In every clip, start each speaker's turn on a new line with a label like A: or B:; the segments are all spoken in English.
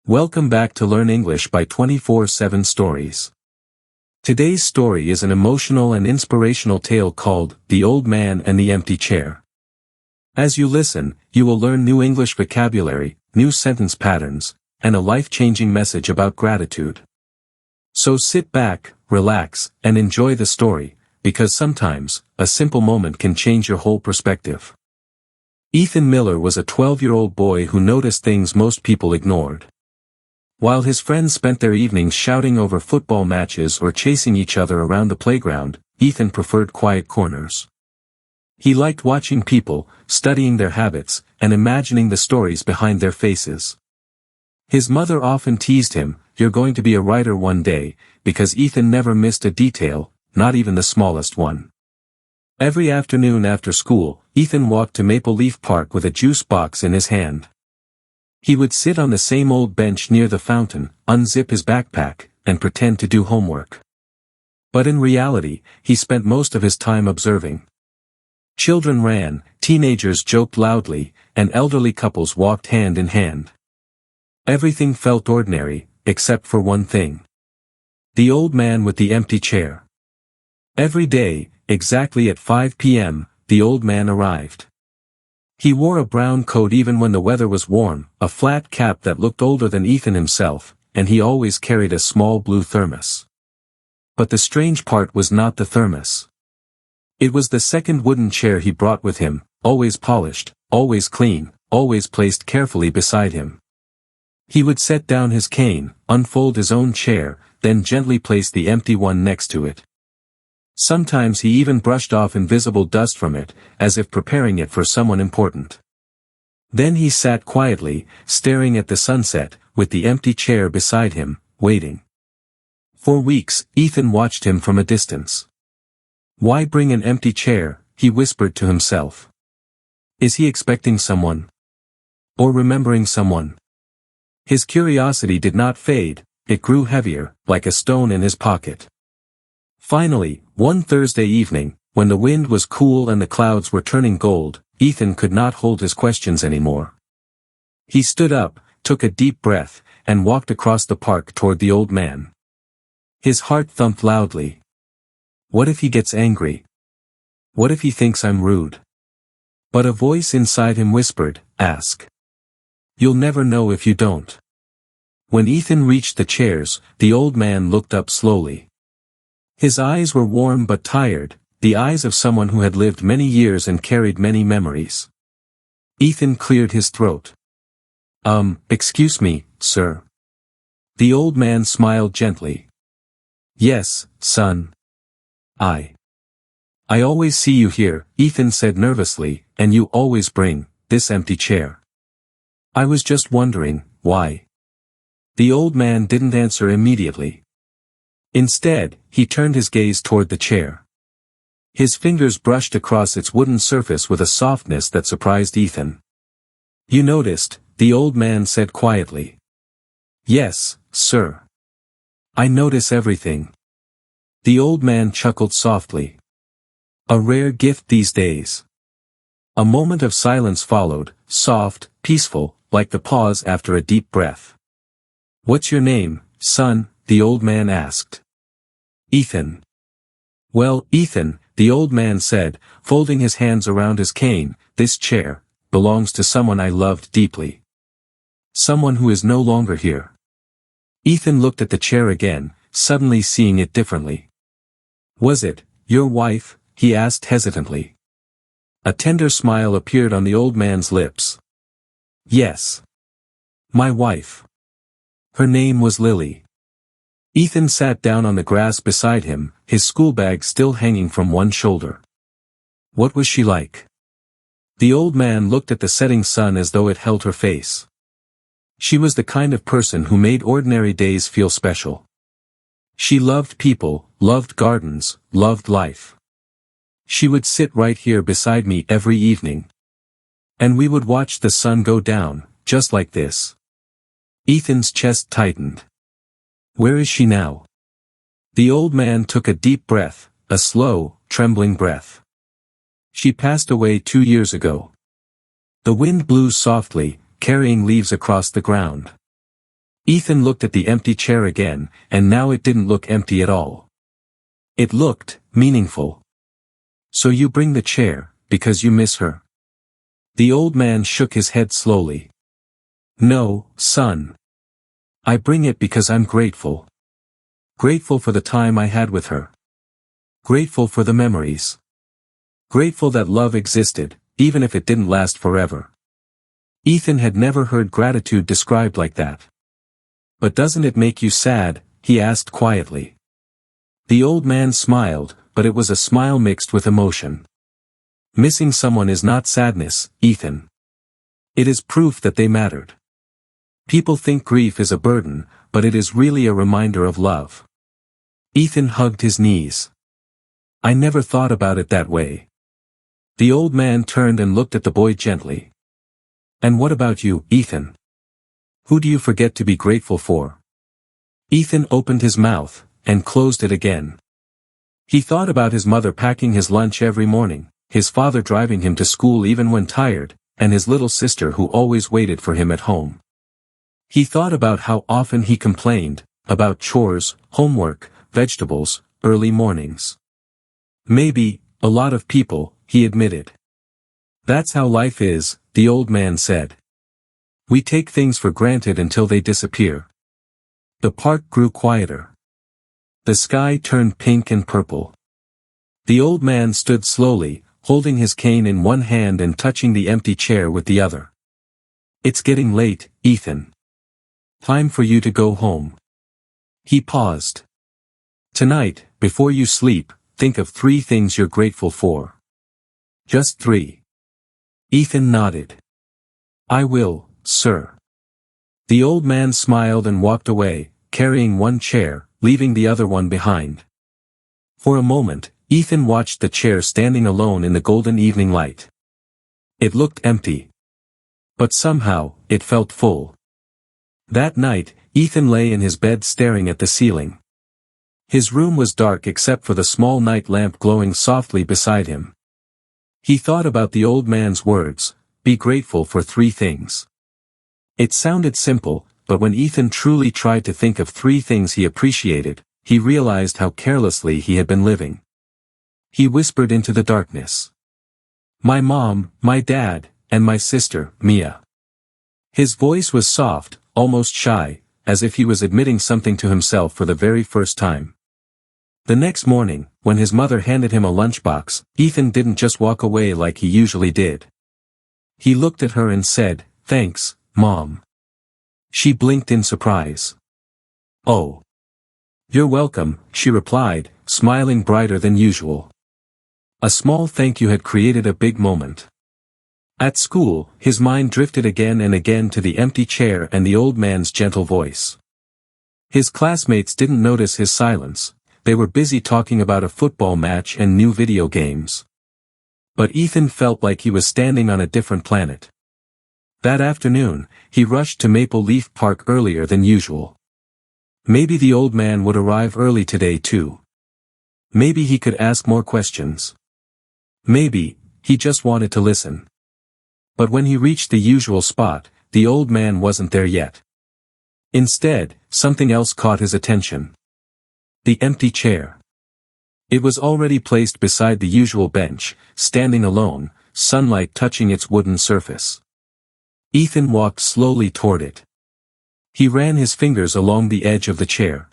A: Welcome back to Learn English by 24/7 Stories. Today's story is an emotional and inspirational tale called The Old Man and the Empty Chair. As you listen, you will learn new English vocabulary, new sentence patterns, and a life-changing message about gratitude. So sit back, relax, and enjoy the story, because sometimes, a simple moment can change your whole perspective. Ethan Miller was a 12-year-old boy who noticed things most people ignored. While his friends spent their evenings shouting over football matches or chasing each other around the playground, Ethan preferred quiet corners. He liked watching people, studying their habits, and imagining the stories behind their faces. His mother often teased him, "You're going to be a writer one day," because Ethan never missed a detail, not even the smallest one. Every afternoon after school, Ethan walked to Maple Leaf Park with a juice box in his hand. He would sit on the same old bench near the fountain, unzip his backpack, and pretend to do homework. But in reality, he spent most of his time observing. Children ran, teenagers joked loudly, and elderly couples walked hand in hand. Everything felt ordinary, except for one thing. The old man with the empty chair. Every day, exactly at 5 p.m., the old man arrived. He wore a brown coat even when the weather was warm, a flat cap that looked older than Ethan himself, and he always carried a small blue thermos. But the strange part was not the thermos. It was the second wooden chair he brought with him, always polished, always clean, always placed carefully beside him. He would set down his cane, unfold his own chair, then gently place the empty one next to it. Sometimes he even brushed off invisible dust from it, as if preparing it for someone important. Then he sat quietly, staring at the sunset, with the empty chair beside him, waiting. For weeks, Ethan watched him from a distance. "Why bring an empty chair?" he whispered to himself. "Is he expecting someone? Or remembering someone?" His curiosity did not fade, it grew heavier, like a stone in his pocket. Finally, one Thursday evening, when the wind was cool and the clouds were turning gold, Ethan could not hold his questions anymore. He stood up, took a deep breath, and walked across the park toward the old man. His heart thumped loudly. What if he gets angry? What if he thinks I'm rude? But a voice inside him whispered, "Ask. You'll never know if you don't." When Ethan reached the chairs, the old man looked up slowly. His eyes were warm but tired, the eyes of someone who had lived many years and carried many memories. Ethan cleared his throat. Excuse me, sir." The old man smiled gently. "Yes, son. I always see you here," Ethan said nervously, "and you always bring this empty chair. I was just wondering, why?" The old man didn't answer immediately. Instead, he turned his gaze toward the chair. His fingers brushed across its wooden surface with a softness that surprised Ethan. "You noticed," the old man said quietly. "Yes, sir. I notice everything." The old man chuckled softly. "A rare gift these days." A moment of silence followed, soft, peaceful, like the pause after a deep breath. "What's your name, son?" the old man asked. "Ethan." "Well, Ethan," the old man said, folding his hands around his cane, "this chair belongs to someone I loved deeply. Someone who is no longer here." Ethan looked at the chair again, suddenly seeing it differently. "Was it your wife?" he asked hesitantly. A tender smile appeared on the old man's lips. "Yes. My wife. Her name was Lily." Ethan sat down on the grass beside him, his school bag still hanging from one shoulder. "What was she like?" The old man looked at the setting sun as though it held her face. "She was the kind of person who made ordinary days feel special. She loved people, loved gardens, loved life. She would sit right here beside me every evening. And we would watch the sun go down, just like this." Ethan's chest tightened. "Where is she now?" The old man took a deep breath, a slow, trembling breath. "She passed away 2 years ago." The wind blew softly, carrying leaves across the ground. Ethan looked at the empty chair again, and now it didn't look empty at all. It looked meaningful. So you bring the chair, because you miss her? The old man shook his head slowly. No, son. I bring it because I'm grateful. Grateful for the time I had with her. Grateful for the memories. Grateful that love existed, even if it didn't last forever. Ethan had never heard gratitude described like that. But doesn't it make you sad? He asked quietly. The old man smiled, but it was a smile mixed with emotion. Missing someone is not sadness, Ethan. It is proof that they mattered. People think grief is a burden, but it is really a reminder of love. Ethan hugged his knees. I never thought about it that way. The old man turned and looked at the boy gently. And what about you, Ethan? Who do you forget to be grateful for? Ethan opened his mouth, and closed it again. He thought about his mother packing his lunch every morning, his father driving him to school even when tired, and his little sister who always waited for him at home. He thought about how often he complained, about chores, homework, vegetables, early mornings. Maybe, a lot of people, he admitted. That's how life is, the old man said. We take things for granted until they disappear. The park grew quieter. The sky turned pink and purple. The old man stood slowly, holding his cane in one hand and touching the empty chair with the other. It's getting late, Ethan. Time for you to go home. He paused. Tonight, before you sleep, think of 3 things you're grateful for. Just 3. Ethan nodded. I will, sir. The old man smiled and walked away, carrying one chair, leaving the other one behind. For a moment, Ethan watched the chair standing alone in the golden evening light. It looked empty. But somehow, it felt full. That night, Ethan lay in his bed staring at the ceiling. His room was dark except for the small night lamp glowing softly beside him. He thought about the old man's words, be grateful for 3 things. It sounded simple, but when Ethan truly tried to think of 3 things he appreciated, he realized how carelessly he had been living. He whispered into the darkness. My mom, my dad, and my sister, Mia. His voice was soft, almost shy, as if he was admitting something to himself for the very first time. The next morning, when his mother handed him a lunchbox, Ethan didn't just walk away like he usually did. He looked at her and said, Thanks, Mom. She blinked in surprise. Oh. You're welcome, she replied, smiling brighter than usual. A small thank you had created a big moment. At school, his mind drifted again and again to the empty chair and the old man's gentle voice. His classmates didn't notice his silence. They were busy talking about a football match and new video games. But Ethan felt like he was standing on a different planet. That afternoon, he rushed to Maple Leaf Park earlier than usual. Maybe the old man would arrive early today too. Maybe he could ask more questions. Maybe, he just wanted to listen. But when he reached the usual spot, the old man wasn't there yet. Instead, something else caught his attention. The empty chair. It was already placed beside the usual bench, standing alone, sunlight touching its wooden surface. Ethan walked slowly toward it. He ran his fingers along the edge of the chair.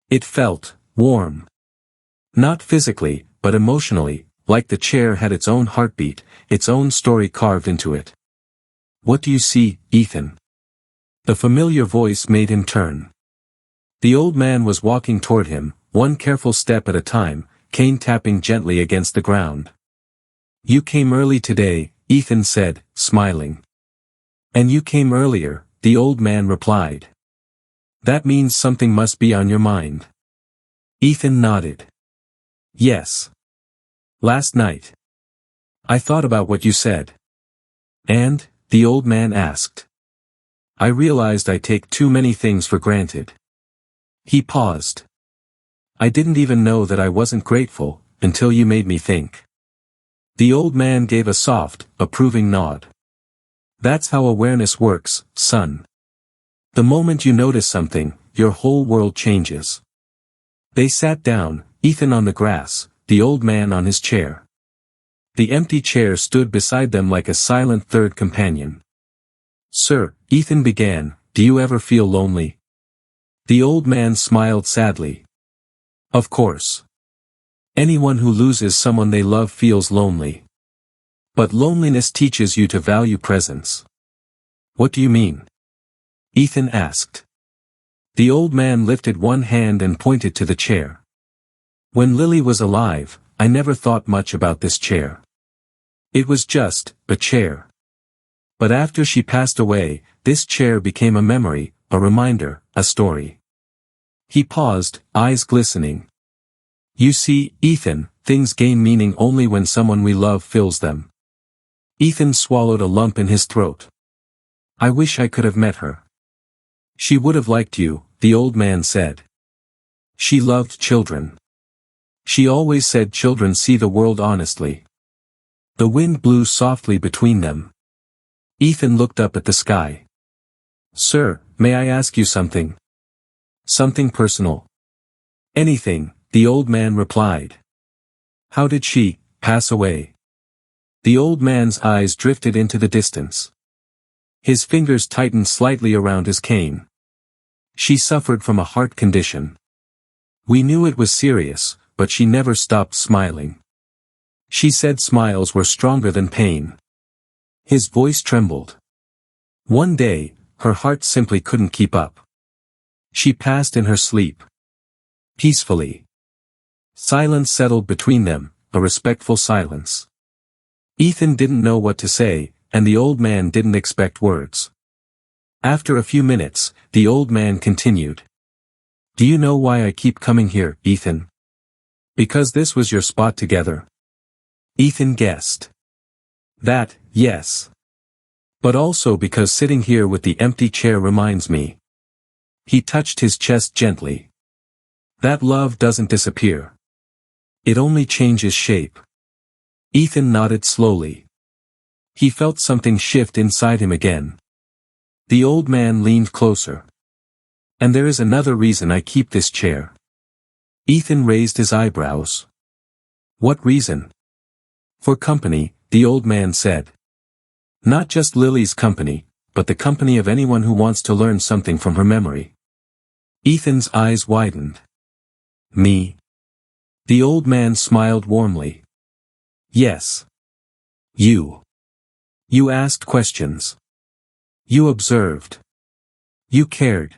A: It felt warm. Not physically, but emotionally, like the chair had its own heartbeat, its own story carved into it. What do you see, Ethan? The familiar voice made him turn. The old man was walking toward him, one careful step at a time, cane tapping gently against the ground. You came early today, Ethan said, smiling. And you came earlier, the old man replied. That means something must be on your mind. Ethan nodded. Yes. Last night. I thought about what you said. And, the old man asked. I realized I take too many things for granted. He paused. I didn't even know that I wasn't grateful, until you made me think. The old man gave a soft, approving nod. That's how awareness works, son. The moment you notice something, your whole world changes. They sat down, Ethan on the grass, the old man on his chair. The empty chair stood beside them like a silent third companion. "Sir," Ethan began, "do you ever feel lonely?" The old man smiled sadly. "Of course. Anyone who loses someone they love feels lonely. But loneliness teaches you to value presence." "What do you mean?" Ethan asked. The old man lifted one hand and pointed to the chair. "When Lily was alive, I never thought much about this chair. It was just a chair. But after she passed away, this chair became a memory, a reminder, a story." He paused, eyes glistening. "You see, Ethan, things gain meaning only when someone we love fills them." Ethan swallowed a lump in his throat. "I wish I could have met her." "She would have liked you," the old man said. "She loved children. She always said children see the world honestly." The wind blew softly between them. Ethan looked up at the sky. "Sir, may I ask you something?" "Something personal?" "Anything," the old man replied. "How did she pass away?" The old man's eyes drifted into the distance. His fingers tightened slightly around his cane. "She suffered from a heart condition. We knew it was serious, but she never stopped smiling. She said smiles were stronger than pain." His voice trembled. "One day, her heart simply couldn't keep up. She passed in her sleep. Peacefully." Silence settled between them, a respectful silence. Ethan didn't know what to say, and the old man didn't expect words. After a few minutes, the old man continued. "Do you know why I keep coming here, Ethan?" "Because this was your spot together." Ethan guessed. "That, yes. But also because sitting here with the empty chair reminds me." He touched his chest gently. "That love doesn't disappear. It only changes shape." Ethan nodded slowly. He felt something shift inside him again. The old man leaned closer. "And there is another reason I keep this chair." Ethan raised his eyebrows. "What reason?" "For company," the old man said. "Not just Lily's company, but the company of anyone who wants to learn something from her memory." Ethan's eyes widened. "Me?" The old man smiled warmly. "Yes. You. You asked questions. You observed. You cared.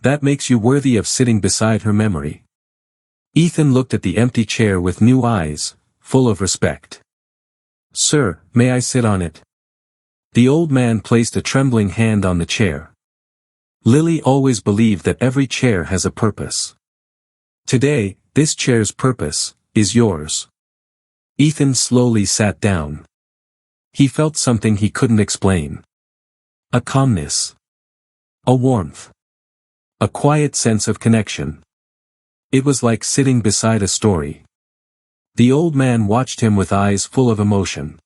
A: That makes you worthy of sitting beside her memory." Ethan looked at the empty chair with new eyes, full of respect. "Sir, may I sit on it?" The old man placed a trembling hand on the chair. "Lily always believed that every chair has a purpose. Today, this chair's purpose is yours." Ethan slowly sat down. He felt something he couldn't explain. A calmness. A warmth. A quiet sense of connection. It was like sitting beside a story. The old man watched him with eyes full of emotion.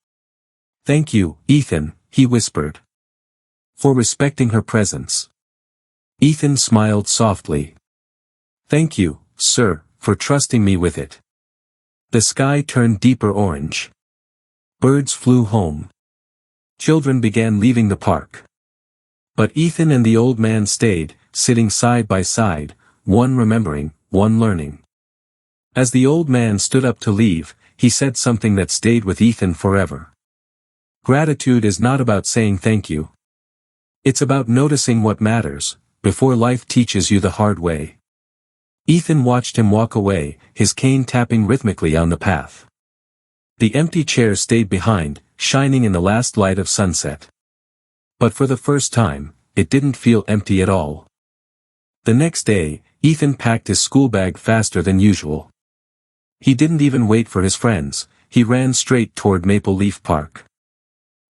A: "Thank you, Ethan," he whispered. "For respecting her presence." Ethan smiled softly. "Thank you, sir, for trusting me with it." The sky turned deeper orange. Birds flew home. Children began leaving the park. But Ethan and the old man stayed, sitting side by side, one remembering, one learning. As the old man stood up to leave, he said something that stayed with Ethan forever. Gratitude is not about saying thank you. It's about noticing what matters, before life teaches you the hard way. Ethan watched him walk away, his cane tapping rhythmically on the path. The empty chair stayed behind, shining in the last light of sunset. But for the first time, it didn't feel empty at all. The next day, Ethan packed his school bag faster than usual. He didn't even wait for his friends, he ran straight toward Maple Leaf Park.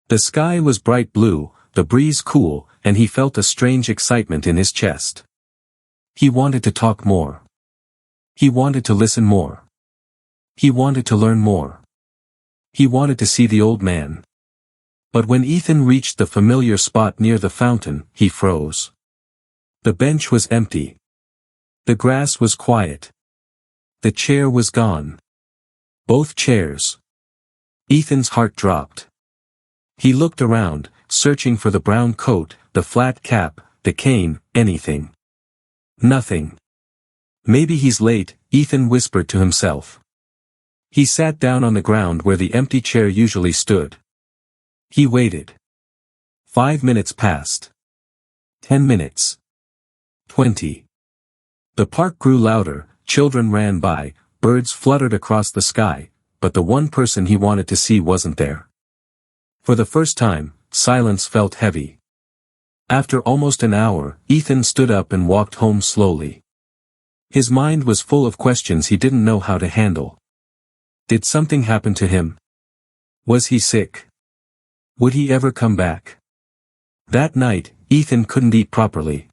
A: The sky was bright blue, the breeze cool, and he felt a strange excitement in his chest. He wanted to talk more. He wanted to listen more. He wanted to learn more. He wanted to see the old man. But when Ethan reached the familiar spot near the fountain, he froze. The bench was empty. The grass was quiet. The chair was gone. Both chairs. Ethan's heart dropped. He looked around, searching for the brown coat, the flat cap, the cane, anything. Nothing. Maybe he's late, Ethan whispered to himself. He sat down on the ground where the empty chair usually stood. He waited. 5 minutes passed. 10 minutes. 20. The park grew louder, children ran by, birds fluttered across the sky, but the one person he wanted to see wasn't there. For the first time, silence felt heavy. After almost an hour, Ethan stood up and walked home slowly. His mind was full of questions he didn't know how to handle. Did something happen to him? Was he sick? Would he ever come back? That night, Ethan couldn't eat properly.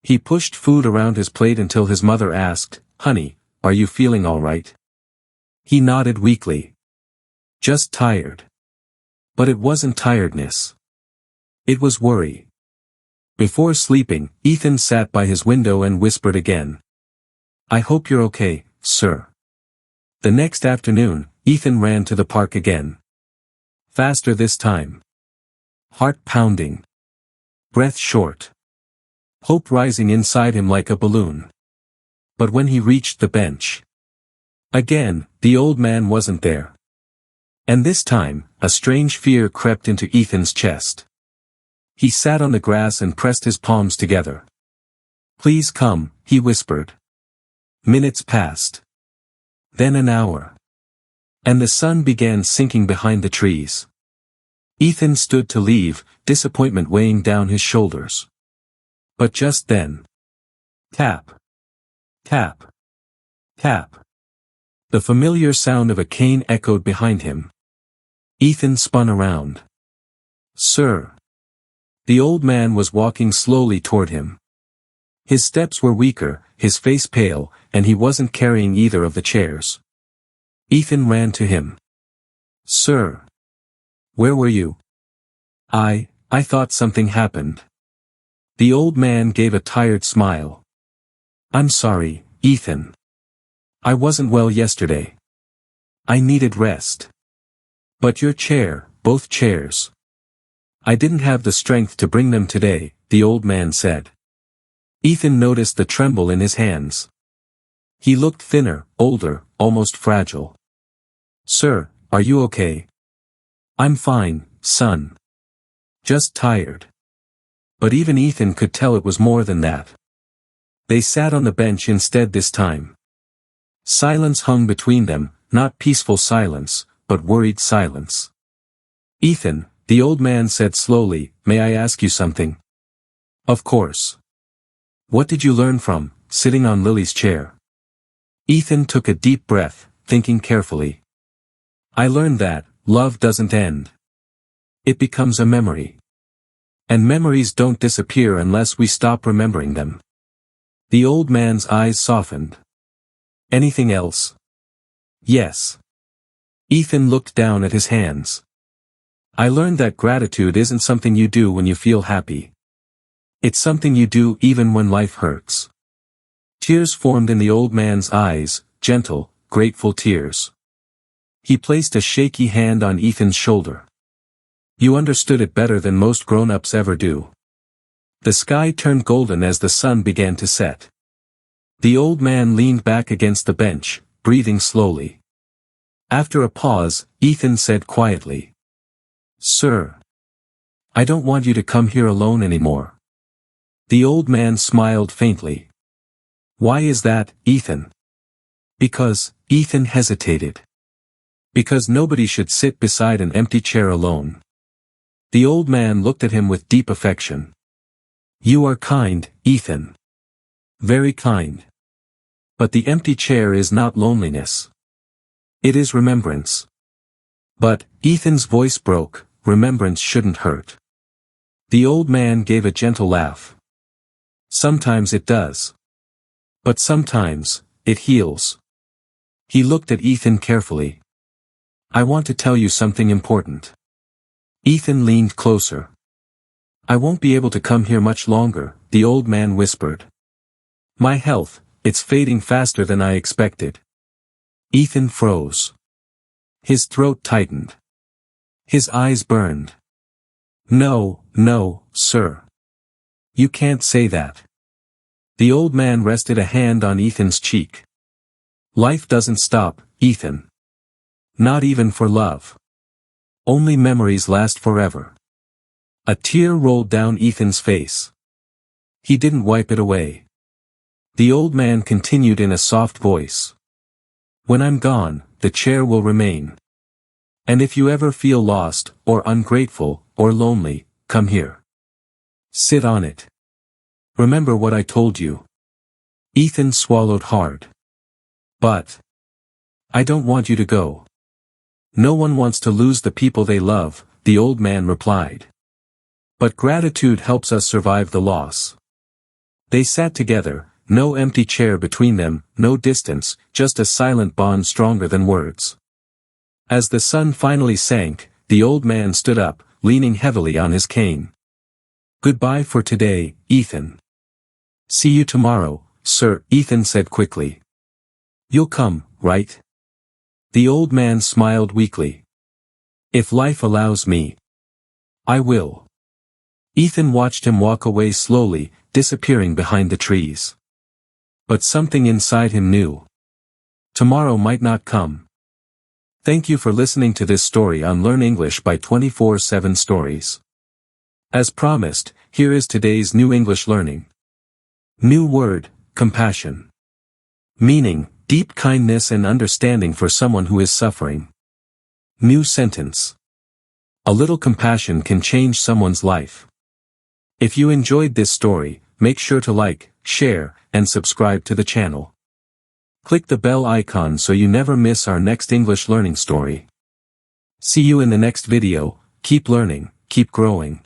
A: He pushed food around his plate until his mother asked, "Honey, are you feeling all right?" He nodded weakly. Just tired. But it wasn't tiredness. It was worry. Before sleeping, Ethan sat by his window and whispered again. "I hope you're okay, sir." The next afternoon, Ethan ran to the park again. Faster this time. Heart pounding. Breath short. Hope rising inside him like a balloon. But when he reached the bench, again, the old man wasn't there. And this time, a strange fear crept into Ethan's chest. He sat on the grass and pressed his palms together. "Please come," he whispered. Minutes passed. Then an hour. And the sun began sinking behind the trees. Ethan stood to leave, disappointment weighing down his shoulders. But just then. Tap. Tap. Tap. The familiar sound of a cane echoed behind him. Ethan spun around. "Sir." The old man was walking slowly toward him. His steps were weaker, his face pale, and he wasn't carrying either of the chairs. Ethan ran to him. "Sir. Where were you?" I thought something happened." The old man gave a tired smile. "I'm sorry, Ethan. I wasn't well yesterday. I needed rest. But your chair, both chairs. I didn't have the strength to bring them today," the old man said. Ethan noticed the tremble in his hands. He looked thinner, older, almost fragile. "Sir, are you okay?" "I'm fine, son. Just tired." But even Ethan could tell it was more than that. They sat on the bench instead this time. Silence hung between them, not peaceful silence, but worried silence. "Ethan," the old man said slowly, "may I ask you something?" "Of course." "What did you learn from sitting on Lily's chair?" Ethan took a deep breath, thinking carefully. "I learned that love doesn't end. It becomes a memory. And memories don't disappear unless we stop remembering them." The old man's eyes softened. "Anything else?" "Yes." Ethan looked down at his hands. "I learned that gratitude isn't something you do when you feel happy. It's something you do even when life hurts." Tears formed in the old man's eyes, gentle, grateful tears. He placed a shaky hand on Ethan's shoulder. "You understood it better than most grown-ups ever do." The sky turned golden as the sun began to set. The old man leaned back against the bench, breathing slowly. After a pause, Ethan said quietly, "Sir. I don't want you to come here alone anymore." The old man smiled faintly. "Why is that, Ethan?" "Because," Ethan hesitated. "Because nobody should sit beside an empty chair alone." The old man looked at him with deep affection. "You are kind, Ethan. Very kind. But the empty chair is not loneliness. It is remembrance." "But," Ethan's voice broke, "remembrance shouldn't hurt." The old man gave a gentle laugh. "Sometimes it does. But sometimes, it heals." He looked at Ethan carefully. "I want to tell you something important." Ethan leaned closer. I won't be able to come here much longer, the old man whispered. My health, it's fading faster than I expected. Ethan froze. His throat tightened. His eyes burned. No, no, sir. You can't say that. The old man rested a hand on Ethan's cheek. Life doesn't stop, Ethan. Not even for love. Only memories last forever. A tear rolled down Ethan's face. He didn't wipe it away. The old man continued in a soft voice. When I'm gone, the chair will remain. And if you ever feel lost, or ungrateful, or lonely, come here. Sit on it. Remember what I told you. Ethan swallowed hard. But I don't want you to go. No one wants to lose the people they love, the old man replied. But gratitude helps us survive the loss. They sat together, no empty chair between them, no distance, just a silent bond stronger than words. As the sun finally sank, the old man stood up, leaning heavily on his cane. Goodbye for today, Ethan. See you tomorrow, sir, Ethan said quickly. You'll come, right? The old man smiled weakly. If life allows me. I will. Ethan watched him walk away slowly, disappearing behind the trees. But something inside him knew. Tomorrow might not come. Thank you for listening to this story on Learn English by 24/7 Stories. As promised, here is today's new English learning. New word, compassion. Meaning, deep kindness and understanding for someone who is suffering. New sentence. A little compassion can change someone's life. If you enjoyed this story, make sure to like, share, and subscribe to the channel. Click the bell icon so you never miss our next English learning story. See you in the next video. Keep learning, keep growing.